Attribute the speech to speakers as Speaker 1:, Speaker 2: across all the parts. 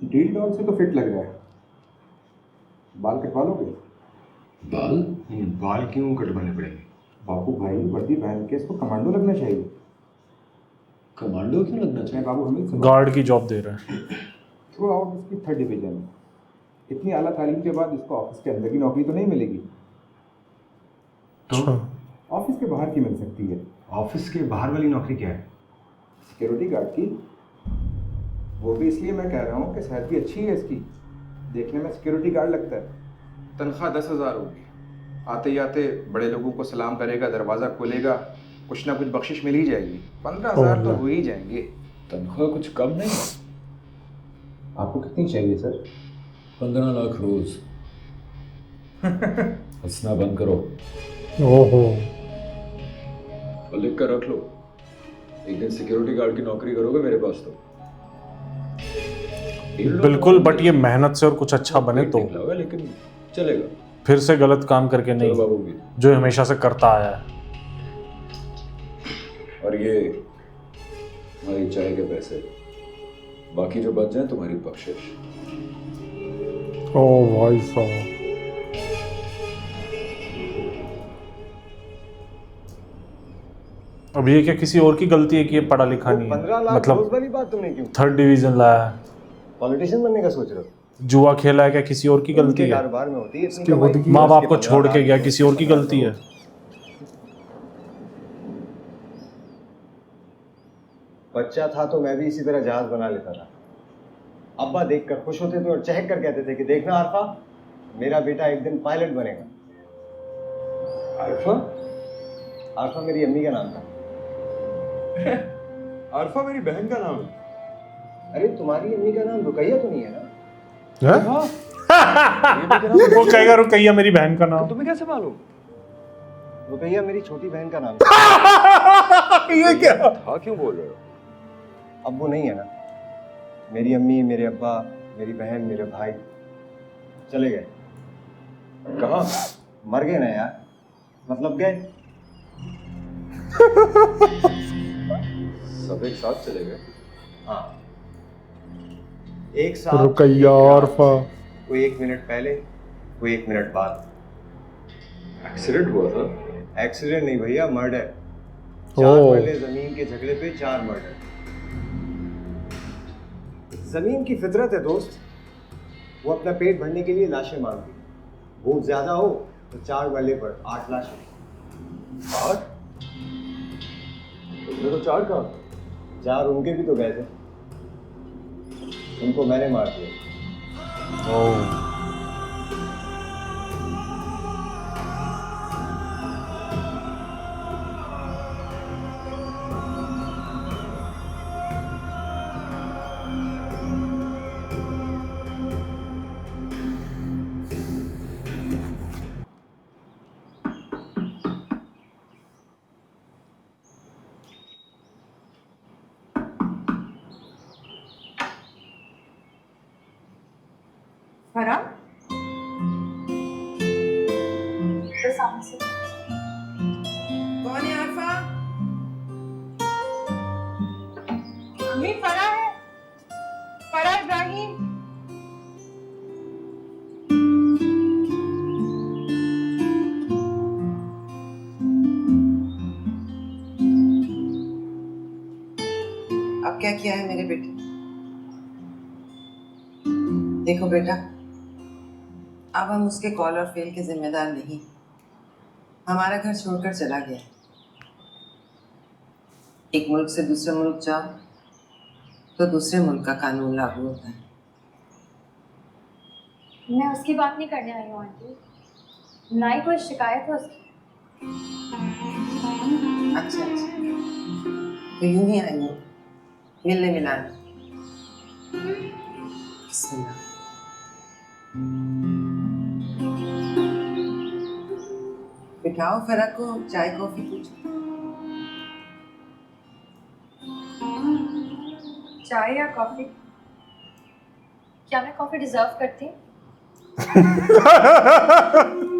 Speaker 1: Deal doll से तो fit लग रहा है। बाल कटवा लोगे?
Speaker 2: बाल? बाल क्यों कटवाने पड़ेंगे?
Speaker 1: बाबू भाई वर्दी पहन के इसको कमांडो लगना चाहिए।
Speaker 2: कमांडो क्यों लगना चाहिए?
Speaker 1: बाबू हमें
Speaker 3: गार्ड की जॉब दे रहा है।
Speaker 1: थ्रू आउट इसकी 3rd डिवीजन। इतनी आला तालीम के बाद इसको ऑफिस के अंदर की नौकरी तो नहीं मिलेगी,
Speaker 2: तो
Speaker 1: ऑफिस के बाहर की मिल सकती है।
Speaker 2: ऑफिस के बाहर वाली नौकरी क्या है?
Speaker 1: सिक्योरिटी गार्ड की। वो भी इसलिए मैं कह रहा हूँ कि सैलरी अच्छी है इसकी, देखने में सिक्योरिटी गार्ड लगता है। तनख्वाह 10,000 होगी। आते ही आते बड़े लोगों को सलाम करेगा, दरवाज़ा खोलेगा, कुछ ना कुछ बख्शिश मिल ही जाएगी। 15,000 तो हो ही जाएंगे।
Speaker 2: तनख्वाह कुछ कम नहीं?
Speaker 1: आपको कितनी चाहिए सर?
Speaker 2: 15 लाख रोज। हंसना बंद करो
Speaker 3: ओहो,
Speaker 2: और लिख कर रख लो, एक दिन सिक्योरिटी गार्ड की नौकरी करोगे मेरे पास तो।
Speaker 3: बिल्कुल, बट ये मेहनत से और कुछ अच्छा बने तो,
Speaker 2: लेकिन चलेगा।
Speaker 3: फिर से गलत काम करके नहीं,
Speaker 2: बाबू भी
Speaker 3: जो हमेशा से करता आया है।
Speaker 2: और ये हमारी चाय के पैसे, बाकी जो बच जाए तुम्हारी बख्शिश।
Speaker 3: ओ भाई साहब, अब ये क्या किसी और की गलती है कि ये पढ़ा लिखा नहीं है?
Speaker 4: 15 लाख
Speaker 3: मतलब
Speaker 4: रोज वाली बात तुमने क्यों?
Speaker 3: 3rd डिवीजन लाया है,
Speaker 4: पॉलिटिशियन बनने का सोच रहे हो?
Speaker 3: जुआ खेला है, क्या किसी और की गलती है?
Speaker 4: कारोबार में होती है इतनी कमाई।
Speaker 3: माँ बाप को छोड़ के गया, किसी और की गलती है?
Speaker 4: बच्चा था तो मैं भी इसी तरह जहाज बना लेता था। अब्बा देखकर खुश होते थे और चहक कर कहते थे कि देखना आरफा, मेरा बेटा एक दिन पायलट बनेगा।
Speaker 2: आरफा?
Speaker 4: आरफा मेरी अम्मी का नाम था।
Speaker 2: आरफा मेरी बहन का नाम है।
Speaker 4: अरे तुम्हारी अम्मी का नाम रुकैया तो नहीं है ना?
Speaker 3: वो कहेगा रुकैया मेरी बहन का नाम।
Speaker 2: तुम्हें कैसे मालूम?
Speaker 4: रुकैया मेरी छोटी बहन का नाम था।
Speaker 3: ये क्या?
Speaker 2: हाँ क्यों बोल रहे हो?
Speaker 4: अब वो नहीं है ना। मेरी अम्मी, मेरे अब्बा, मेरी बहन, मेरे भाई चले गए।
Speaker 2: कहाँ?
Speaker 4: मर गए ना यार, मतलब गए।
Speaker 2: सब एक साथ चले गए?
Speaker 4: हाँ, एक साथ।
Speaker 3: रुकैया आरफा,
Speaker 4: कोई 1 मिनट पहले, कोई 1 मिनट बाद।
Speaker 2: एक्सीडेंट हुआ था?
Speaker 4: एक्सीडेंट नहीं भैया, मर्डर।
Speaker 3: ओह।
Speaker 4: 4 मरले जमीन के झगड़े पे 4 मर्डर। जमीन की फितरत है दोस्त, वो अपना पेट भरने के लिए लाशें मांगती है। भूख ज्यादा हो तो 4 मरले पर 8 लाशें।
Speaker 2: 8? तुमने तो 4 कहा।
Speaker 4: 4 उनके भी तो गए थे, उनको मैंने मार दिया।
Speaker 5: फरा तो सामने से कौन है? आरफा? अम्मी, फरा है। फरा इब्राहिम।
Speaker 6: अब क्या किया है मेरे बेटे? देखो बेटा, अब हम उसके कॉल और फेल के जिम्मेदार नहीं। हमारा घर छोड़कर चला गया है। एक मुल्क से दूसरे मुल्क जाओ तो दूसरे मुल्क का कानून लागू होता है।
Speaker 5: मैं उसकी बात नहीं करने आई हूँ आंटी, ना ही कोई शिकायत है उसकी।
Speaker 6: अच्छा अच्छा, तो यूं ही आई हूँ मिलने मिलाने। बिस्मिल्लाह। बिठाओ फरा को चाय कॉफी पूछो।
Speaker 5: चाय या कॉफी? क्या मैं कॉफी डिजर्व करती हूँ?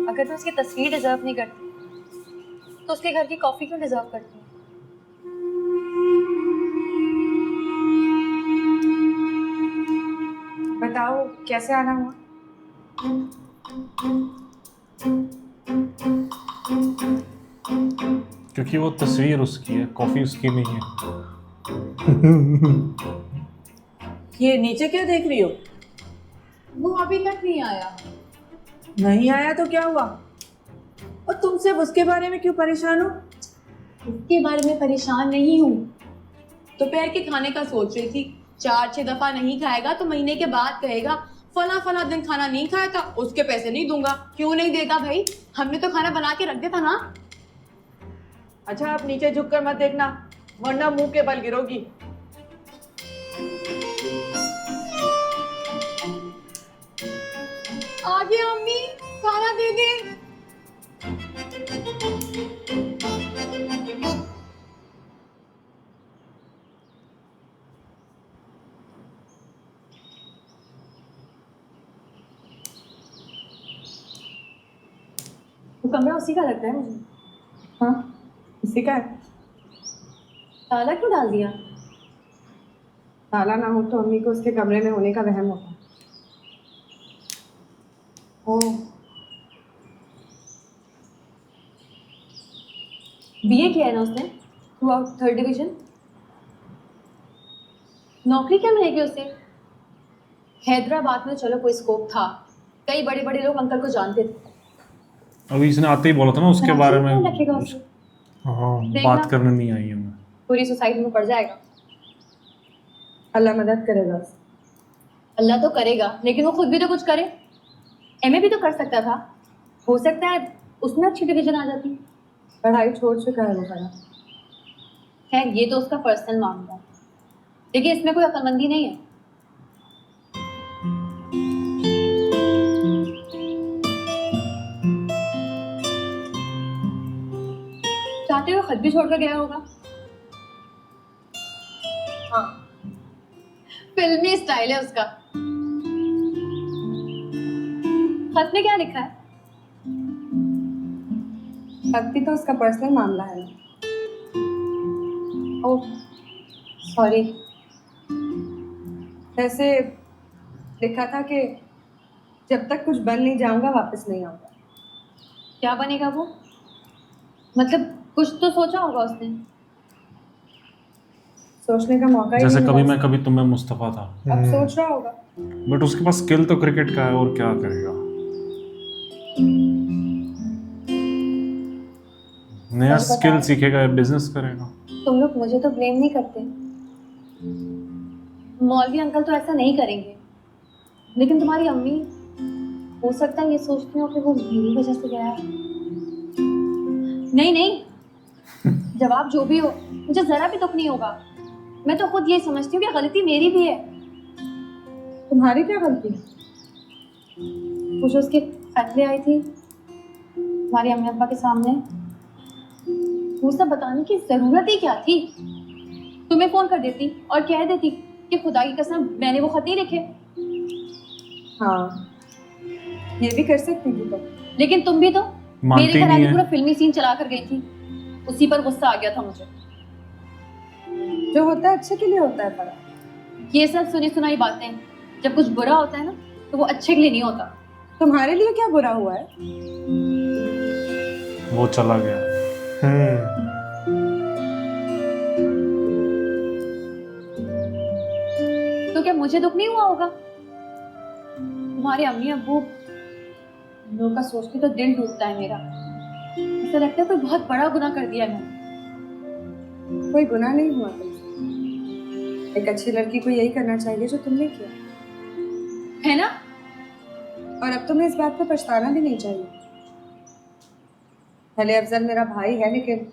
Speaker 5: अगर मैं उसकी तस्वीर डिजर्व नहीं करती तो उसके घर की कॉफी क्यों डिजर्व करती हूँ?
Speaker 7: कैसे आना हुआ?
Speaker 3: क्योंकि वो तस्वीर उसकी है, कॉफी उसकी नहीं है।
Speaker 7: ये नीचे क्या देख रही हो?
Speaker 8: वो अभी तक नहीं आया।
Speaker 7: नहीं आया तो क्या हुआ? और तुम सिर्फ उसके बारे में क्यों परेशान हो?
Speaker 8: उसके बारे में परेशान नहीं हूँ। दोपहर के खाने का सोच रही थी, 4-6 दफा नहीं खाएगा तो महीने के बाद कहेगा फला फला दिन खाना नहीं खाया था, उसके पैसे नहीं दूंगा। क्यों नहीं देगा भाई? हमने तो खाना बना के रख दिया था ना।
Speaker 7: अच्छा आप नीचे झुककर मत देखना, वरना मुंह के बल गिरोगी।
Speaker 8: आगे अम्मी, खाना दे दे। वो कमरा उसी का लगता है मुझे।
Speaker 7: हाँ इसी का है।
Speaker 8: ताला क्यों डाल दिया?
Speaker 7: ताला ना हो तो अम्मी को उसके कमरे में होने का वहम होता।
Speaker 8: ओह, बीए किया है ना उसने, थ्रू आउट 3rd डिवीजन। नौकरी क्या मिलेगी उसे? हैदराबाद में चलो कोई स्कोप था, कई बड़े बड़े लोग अंकल को जानते थे।
Speaker 3: अभी इसने आते ही बोला था ना उसके बारे में।
Speaker 8: कौन रखेगा उसे?
Speaker 3: हाँ,
Speaker 8: देखना।
Speaker 3: बात करने नहीं आई हूँ मैं।
Speaker 8: पूरी सोसाइटी में पड़ जाएगा।
Speaker 7: अल्लाह मदद करेगा उसे।
Speaker 8: अल्लाह तो करेगा, लेकिन वो खुद भी तो कुछ करे। एमए भी तो कर सकता था, हो सकता है उसमें अच्छी डिवीजन आ जाती।
Speaker 7: पढ़ाई छोड़ चुका है वो सारा।
Speaker 8: खैर ये तो उसका पर्सनल मामला है, लेकिन इसमें कोई अक्लमंदी नहीं है। चाहते हुए खत भी छोड़कर गया होगा। हाँ, फिल्मी स्टाइल है उसका। खत में क्या लिखा है?
Speaker 7: भक्ति तो उसका पर्सनल मामला है ना।
Speaker 8: Oh sorry.
Speaker 7: वैसे लिखा था कि जब तक कुछ बन नहीं जाऊंगा वापस नहीं आऊंगा।
Speaker 8: क्या बनेगा वो? मतलब कुछ तो सोचा होगा उसने।
Speaker 7: सोचने का मौका ही
Speaker 3: जैसे
Speaker 7: नहीं
Speaker 3: कभी
Speaker 7: मिला
Speaker 3: मैं कभी तुम में मुस्तफा था,
Speaker 7: उसे। अब सोच रहा होगा।
Speaker 3: बट उसके पास स्किल तो क्रिकेट का है, और क्या करेगा? नया
Speaker 8: सच
Speaker 3: स्किल
Speaker 8: बताएं?
Speaker 3: सीखेगा या बिजनेस करेगा।
Speaker 8: तुम लोग मुझे तो ब्लेम नहीं करते, मौलवी अंकल तो ऐसा नहीं करेंगे, लेकिन तुम्हारी अम्मी हो सकता है ये सोचती हो कि वो मेरी वजह से गया है। नहीं नहीं, जवाब जो भी हो मुझे जरा भी दुख नहीं होगा। मैं तो खुद ये समझती हूँ कि गलती मेरी भी है।
Speaker 7: तुम्हारी क्या गलती है?
Speaker 8: कुछ उसके खत ले आई थी हमारे अम्मी अब्बा के सामने, वो सब बताने की जरूरत ही क्या थी? तुम्हें फोन कर देती और कह देती कि खुदा की कसम मैंने वो खत नहीं लिखे।
Speaker 7: हाँ ये भी कर सकती थी तुम।
Speaker 8: लेकिन तुम भी तो
Speaker 3: मानती
Speaker 8: मेरे घर
Speaker 3: नहीं
Speaker 8: आके
Speaker 3: है।
Speaker 8: पूरा फिल्मी सीन चला कर गई थी, उसी पर गुस्सा आ गया था मुझे।
Speaker 7: जो होता है अच्छे के लिए होता है फरा।
Speaker 8: ये सब सुनी सुनाई बातें, जब कुछ बुरा होता है ना तो वो अच्छे के लिए नहीं होता।
Speaker 7: तुम्हारे लिए क्या बुरा हुआ है?
Speaker 3: वो चला गया।
Speaker 8: तो क्या मुझे दुख नहीं हुआ होगा? तुम्हारे अम्मी अब्बू लोगों का सोच के तो दिल टूटता है मेरा। ऐसा लगता है कोई बहुत बड़ा गुनाह कर दिया मैंने।
Speaker 7: कोई गुनाह नहीं हुआ तुमसे। एक अच्छी लड़की को यही करना चाहिए जो तुमने किया
Speaker 8: है ना?
Speaker 7: और अब तुम्हें इस बात पर पछताना भी नहीं चाहिए। भले अफजल मेरा भाई है, लेकिन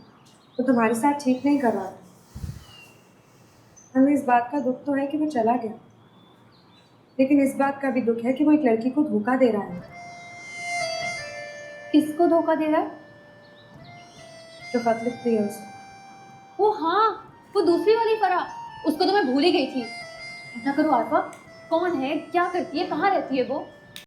Speaker 7: वो तुम्हारे साथ ठीक नहीं कर रहा था। हमें इस बात का दुख तो है कि वो चला गया, लेकिन इस बात का भी दुख है कि वो एक लड़की को धोखा दे रहा है।
Speaker 8: किसको धोखा दे रहा है?
Speaker 7: जो खत लिखती है उसे।
Speaker 8: वो हाँ, वो दूसरी वाली फरा, उसको तो मैं भूल ही गई थी। ऐसा करो आरफा, कौन है, क्या करती है, कहाँ रहती है वो?